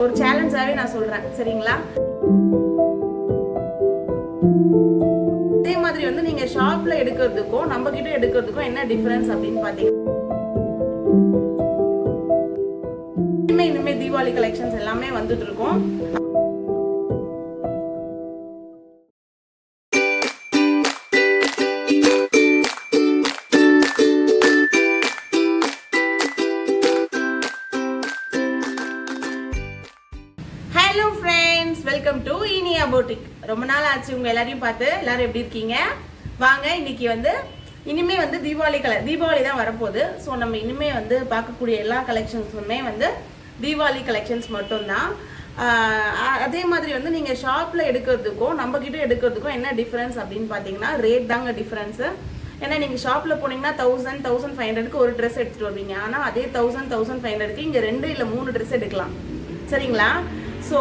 ஒரு சேலஞ்சாவே நான் சொல்றேன் சரிங்களா. அதே மாதிரி வந்து நீங்க ஷாப்ல எடுக்கிறதுக்கும் நம்ம கிட்ட எடுக்கிறதுக்கும் என்ன டிஃபரன்ஸ் அப்படின்னு பாத்தீங்கன்னா, இனிமே தீபாவளி கலெக்ஷன்ஸ் எல்லாமே வந்துட்டு இருக்கும். Hello friends, welcome to Iniya boutique. ரொம்ப நாள் ஆச்சு உங்க எல்லாரையும் பார்த்து. எல்லாரும் எப்படி இருக்கீங்க? வாங்க, இன்னைக்கு வந்து இனிமே வந்து தீபாவளி தான் வரப்போகுது. ஸோ நம்ம இனிமே வந்து பார்க்கக்கூடிய எல்லா கலெக்ஷன்ஸுமே வந்து தீபாவளி கலெக்ஷன்ஸ் மட்டும்தான். அதே மாதிரி வந்து நீங்கள் ஷாப்பில் எடுக்கிறதுக்கும் நம்ம கிட்ட எடுக்கிறதுக்கும் என்ன டிஃப்ரென்ஸ் அப்படின்னு பார்த்தீங்கன்னா, ரேட் தாங்க டிஃப்ரென்ஸு. ஏன்னா நீங்கள் ஷாப்பில் போனீங்கன்னா 1500க்கு ஒரு ட்ரெஸ் எடுத்துகிட்டு வருவீங்க. ஆனால் அதே 1500க்கு இங்கே 2 இல்லை 3 ட்ரெஸ் எடுக்கலாம் சரிங்களா. ஸோ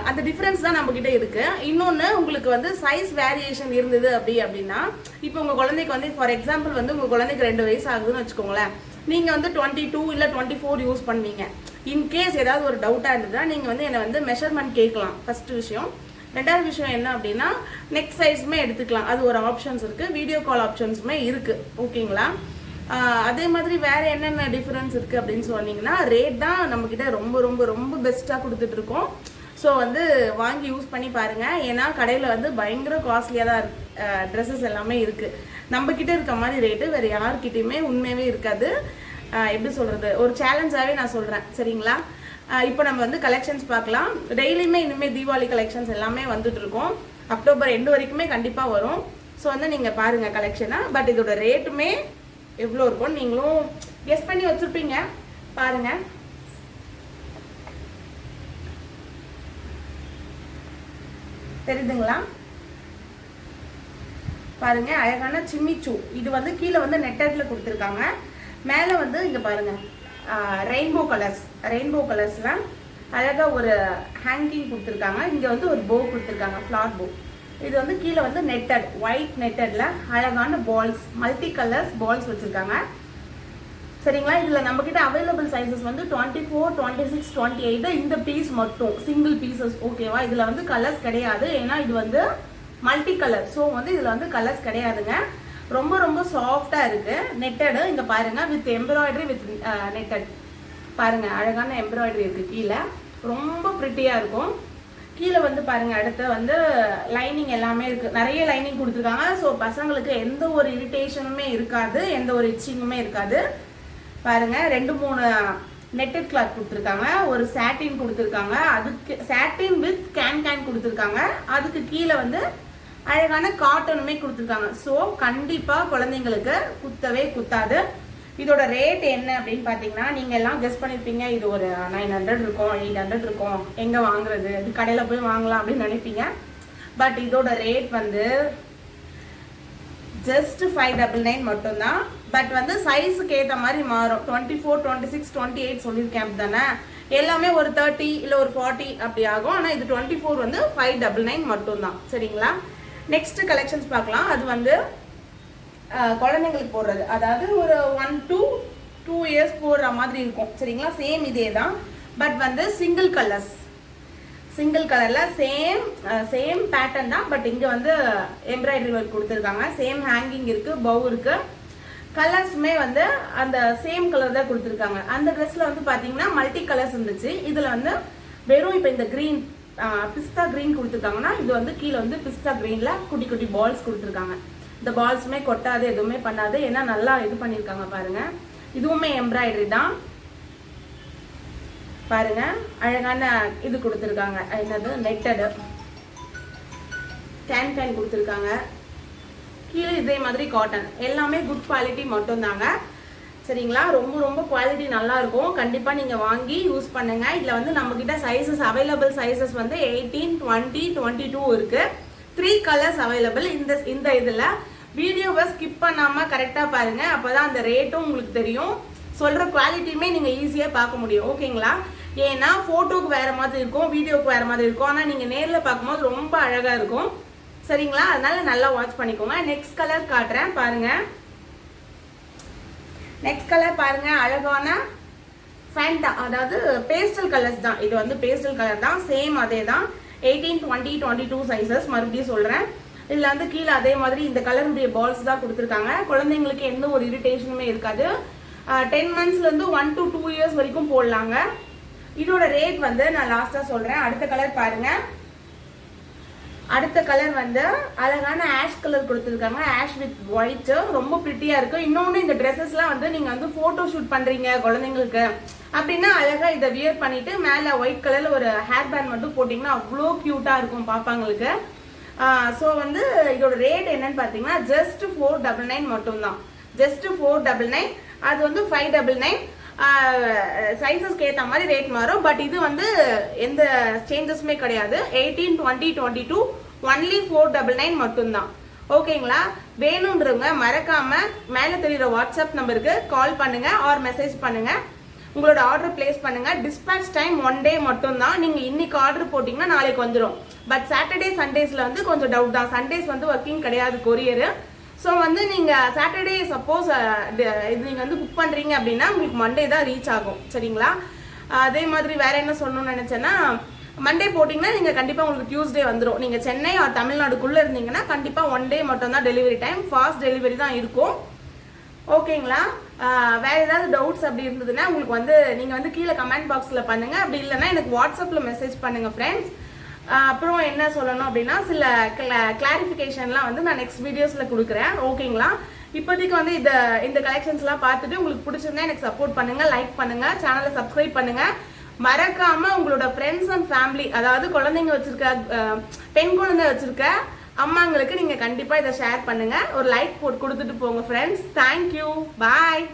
அந்த டிஃப்ரென்ஸ் தான் நம்மக்கிட்ட இருக்கு. இன்னொன்று, உங்களுக்கு வந்து சைஸ் வேரியேஷன் இருந்தது அப்படின்னா, இப்போ உங்கள் குழந்தைக்கு வந்து ஃபார் எக்ஸாம்பிள் வந்து உங்கள் குழந்தைக்கு 2 வயசு ஆகுதுன்னு வச்சுக்கோங்களேன். நீங்கள் வந்து 22 இல்லை 24 யூஸ் பண்ணுவீங்க. இன்கேஸ் ஏதாவது ஒரு டவுட்டாக இருந்ததுன்னா நீங்கள் வந்து என்னை வந்து மெஷர்மெண்ட் கேட்கலாம். ஃபர்ஸ்ட் விஷயம். ரெண்டாவது விஷயம் என்ன அப்படின்னா, நெக் சைஸுமே எடுத்துக்கலாம். அது ஒரு ஆப்ஷன்ஸ் இருக்குது. வீடியோ கால் ஆப்ஷன்ஸுமே இருக்குது. ஓகேங்களா. அதே மாதிரி வேற என்னென்ன டிஃபரன்ஸ் இருக்குது அப்படின்னு சொன்னீங்கன்னா, ரேட் தான் நம்மக்கிட்ட ரொம்ப ரொம்ப ரொம்ப பெஸ்ட்டாக கொடுத்துட்ருக்கோம். ஸோ வந்து வாங்கி யூஸ் பண்ணி பாருங்கள். ஏன்னா கடையில் வந்து பயங்கர காஸ்ட்லியாக தான் ட்ரெஸ்ஸஸ் எல்லாமே இருக்குது. நம்மக்கிட்ட இருக்க மாதிரி ரேட்டு வேறு யார்கிட்டையுமே உண்மையாகவே இருக்காது. எப்படி சொல்கிறது, ஒரு சேலஞ்சாகவே நான் சொல்கிறேன் சரிங்களா. இப்போ நம்ம வந்து கலெக்ஷன்ஸ் பார்க்கலாம். டெய்லியுமே இனிமேல் தீபாவளி கலெக்ஷன்ஸ் எல்லாமே வந்துட்டுருக்கோம். அக்டோபர் எண்டு வரைக்குமே கண்டிப்பாக வரும். ஸோ வந்து நீங்கள் பாருங்கள் கலெக்ஷனை. பட் இதோட ரேட்டுமே எவ்வளோ இருக்கும் நீங்களும் கெஸ் பண்ணி வச்சுருப்பீங்க. பாருங்க, தெரியுதுங்களா? பாருங்க, அழகான சிம்மிச்சூ. இது வந்து கீழே வந்து நெட்டட்ல கொடுத்துருக்காங்க. மேலே வந்து இங்கே பாருங்க, ரெயின்போ கலர்ஸ்ல அழகா ஒரு ஹேங்கிங் கொடுத்துருக்காங்க. இங்கே வந்து ஒரு போ கொடுத்துருக்காங்க, ஃப்ளார் போ. இது வந்து கீழே வந்து நெட்டட், ஒயிட் நெட்டட்ல அழகான பால்ஸ், மல்டி கலர்ஸ் பால்ஸ் வச்சிருக்காங்க சரிங்களா. இதில் நம்மக்கிட்ட அவைலபிள் சைஸஸ் வந்து 24, 26, 28 இந்த பீஸ் மட்டும், சிங்கிள் பீசஸ். ஓகேவா. இதில் வந்து கலர்ஸ் கிடையாது. ஏன்னா இது வந்து மல்டி கலர். ஸோ வந்து இதில் வந்து கலர்ஸ் கிடையாதுங்க. ரொம்ப ரொம்ப சாஃப்டாக இருக்கு. நெட்டடு இங்கே பாருங்க, வித் எம்ப்ராய்டரி வித் நெட்டட். பாருங்க, அழகான எம்ப்ராய்டரி இருக்கு கீழே. ரொம்ப ப்ரிட்டியாக இருக்கும். கீழே வந்து பாருங்க, அடுத்து வந்து லைனிங் எல்லாமே இருக்கு. நிறைய லைனிங் கொடுத்துருக்காங்க. ஸோ பசங்களுக்கு எந்த ஒரு இரிட்டேஷனுமே இருக்காது, எந்த ஒரு இச்சிங்குமே இருக்காது. பாருங்க, 2-3 நெட்டட் கிளாத் கொடுத்துருக்காங்க. ஒரு சாட்டின் கொடுத்துருக்காங்க. அதுக்கு சாட்டின் வித் கேன் கொடுத்துருக்காங்க. அதுக்கு கீழே வந்து அழகான காட்டனுமே கொடுத்துருக்காங்க. ஸோ கண்டிப்பாக குழந்தைங்களுக்கு குத்தவே குத்தாது. இதோட ரேட் என்ன அப்படின்னு பார்த்தீங்கன்னா, நீங்கள் எல்லாம் கெஸ் பண்ணியிருப்பீங்க, இது ஒரு 900 இருக்கும், 800 இருக்கும், எங்கே வாங்குறது, இது கடையில் போய் வாங்கலாம் அப்படின்னு நினைப்பீங்க. பட் இதோட ரேட் வந்து ஜஸ்ட் 599 மட்டும்தான். பட் வந்து சைஸுக்கு ஏற்ற மாதிரி மாறும். 24, 26, 28 சொல்லியிருக்கேன் தானே. எல்லாமே ஒரு 30 இல்லை ஒரு 40 அப்படி ஆகும். ஆனால் இது 24 வந்து 599 மட்டும்தான் சரிங்களா. நெக்ஸ்ட் கலெக்ஷன்ஸ் பார்க்கலாம். அது வந்து குழந்தைங்களுக்கு போடுறது, அதாவது ஒரு 1 to 2 இயர்ஸ் போடுற மாதிரி இருக்கும் சரிங்களா. சேம் இதே தான். பட் வந்து சிங்கிள் கலர்ல சேம் பேட்டர்ன் தான். பட் இங்க வந்து எம்ப்ராய்டரி ஒர்க் கொடுத்துருக்காங்க. சேம் ஹேங்கிங் இருக்கு, பவு இருக்கு. கலர்ஸுமே வந்து அந்த சேம் கலர் தான் கொடுத்துருக்காங்க. அந்த ட்ரெஸ்ல வந்து பாத்தீங்கன்னா மல்டி கலர்ஸ் இருந்துச்சு. இதுல வந்து வெறும் இப்போ இந்த கிரீன், பிஸ்தா கிரீன் கொடுத்துருக்காங்கன்னா, இது வந்து கீழே வந்து பிஸ்தா கிரீன்ல குட்டி குட்டி பால்ஸ் கொடுத்துருக்காங்க. இந்த பால்ஸுமே கொட்டாது, எதுவுமே பண்ணாது. ஏன்னா நல்லா இது பண்ணியிருக்காங்க பாருங்க. இதுவுமே எம்ப்ராய்டரி தான். பாருங்க, அழகான இது கொடுத்துருக்காங்க. என்னது, நெட்டடு கேன் கொடுத்துருக்காங்க. கீழே இதே மாதிரி காட்டன். எல்லாமே குட் குவாலிட்டி மட்டும் தாங்க சரிங்களா. ரொம்ப ரொம்ப குவாலிட்டி நல்லா இருக்கும். கண்டிப்பா நீங்க வாங்கி யூஸ் பண்ணுங்க. இதுல வந்து நம்ம கிட்ட சைசஸ், அவைலபிள் சைசஸ் வந்து 18, 20, 22 இருக்கு. 3 கலர்ஸ் அவைலபிள். இந்த இதுல வீடியோவை ஸ்கிப் பண்ணாம கரெக்டா பாருங்க. அப்பதான் அந்த ரேட்டும் உங்களுக்கு தெரியும், சொல்ற குவாலிட்டியுமே நீங்க ஈஸியா பார்க்க முடியும். ஓகேங்களா. ஏன்னா போட்டோக்கு வேற மாதிரி இருக்கும், வீடியோக்கு வேற மாதிரி இருக்கும். ஆனா நீங்க நேர்ல பார்க்கும்போது ரொம்ப அழகா இருக்கும் சரிங்களா. அதனால நல்லா வாட்ச் பண்ணிக்கோங்க. நெக்ஸ்ட் கலர் காட்டுறேன் பாருங்க. நெக்ஸ்ட் கலர் பாருங்க, அழகான ஃபேண்டா, அதாவது பேஸ்டல் கலர்ஸ் தான். இது வந்து பேஸ்டல் கலர் தான், சேம் அதே தான். 18, 20, 22 சைஸஸ். மறுபடியும் சொல்றேன், இதுல வந்து கீழே அதே மாதிரி இந்த கலருடைய பால்ஸ் தான் கொடுத்துருக்காங்க. குழந்தைங்களுக்கு எந்த ஒரு இரிட்டேஷனுமே இருக்காது. 10 monthsல இருந்து 1 to 2 years வரைக்கும் போடலாங்க. இதோட ரேட் வந்து நான் லாஸ்டா சொல்றேன். அடுத்த கலர் பாருங்க. அடுத்த கலர் வந்து அழகான ஆஷ் கலர் கொடுத்துருக்காங்க. ஆஷ் வித் ஒயிட், ரொம்ப பிரிட்டியா இருக்கு. இன்னொன்னு இந்த ட்ரெஸ்ஸஸ்லாம் வந்து நீங்க வந்து போட்டோ ஷூட் பண்றீங்க குழந்தைங்களுக்கு அப்படின்னா அழகா இதை வியர் பண்ணிட்டு மேல ஒயிட் கலர்ல ஒரு ஹேர் பேண்ட் மட்டும் போட்டீங்கன்னா அவ்வளோ கியூட்டா இருக்கும் பாப்பாங்களுக்கு. ஸோ வந்து இதோட ரேட் என்னன்னு பாத்தீங்கன்னா ஜஸ்ட் 499 மட்டும்தான். ஜஸ்ட் 499. அது வந்து 599. சைஸஸ்க்கு ஏற்ற மாதிரி ரேட் மாறும். பட் இது வந்து எந்த சேஞ்சஸுமே கிடையாது. 18, 20, 22 ஒன்லி 499 மட்டும்தான். ஓகேங்களா? வேணும்ன்றவங்க மறக்காம மேல தெரியுற வாட்ஸ்அப் நம்பருக்கு கால் பண்ணுங்க ஆர் மெசேஜ் பண்ணுங்க. உங்களோட ஆர்டர் பிளேஸ் பண்ணுங்க. டிஸ்பேச் டைம் 1 day மட்டும்தான். நீங்க இன்னைக்கு ஆர்டர் போட்டீங்கன்னா நாளைக்கு வந்துடும். பட் சாட்டர்டே சண்டேஸ்ல வந்து கொஞ்சம் டவுட் தான். சண்டேஸ் வந்து ஒர்க்கிங் கிடையாது கொரியர். ஸோ வந்து நீங்க சாட்டர்டே சப்போஸ் இது நீங்க வந்து புக் பண்றீங்க அப்படின்னா உங்களுக்கு மண்டே தான் ரீச் ஆகும். சரிங்களா? அதே மாதிரி வேற என்ன சொல்லணும்னு நினைச்சேன்னா, மண்டே போட்டிங்கன்னா நீங்க கண்டிப்பா உங்களுக்கு டியூஸ்டே வந்துடும். நீங்க சென்னை ஆர் தமிழ்நாடுக்குள்ள இருந்தீங்கன்னா கண்டிப்பா 1 day மட்டும் தான் டெலிவரி டைம். ஃபாஸ்ட் டெலிவரி தான் இருக்கும். ஓகேங்களா? வேற ஏதாவது டவுட்ஸ் அப்படி இருந்ததுன்னா உங்களுக்கு வந்து நீங்க வந்து கீழே கமெண்ட் பாக்ஸ்ல பண்ணுங்க. அப்படி இல்லைன்னா எனக்கு வாட்ஸ்அப்ல மெசேஜ் பண்ணுங்க ஃப்ரெண்ட்ஸ். அப்புறம் என்ன சொல்லணும் அப்படின்னா, சில கிளாரிஃபிகேஷன்லாம் வந்து நான் நெக்ஸ்ட் வீடியோஸ்ல கொடுக்குறேன். ஓகேங்களா? இப்போதைக்கு வந்து இந்த கலெக்ஷன்ஸ்லாம் பார்த்துட்டு உங்களுக்கு பிடிச்சிருந்தா எனக்கு சப்போர்ட் பண்ணுங்க, லைக் பண்ணுங்க, சேனலை சப்ஸ்கிரைப் பண்ணுங்க. மறக்காம உங்களோட ஃப்ரெண்ட்ஸ் அண்ட் ஃபேமிலி, அதாவது குழந்தைங்க வச்சிருக்க பெண் குழந்தை வச்சிருக்க அம்மாங்களுக்கு நீங்க கண்டிப்பா இதை ஷேர் பண்ணுங்க. ஒரு லைக் போட்டு கொடுத்துட்டு போங்க ஃப்ரெண்ட்ஸ். தேங்க்யூ, பாய்.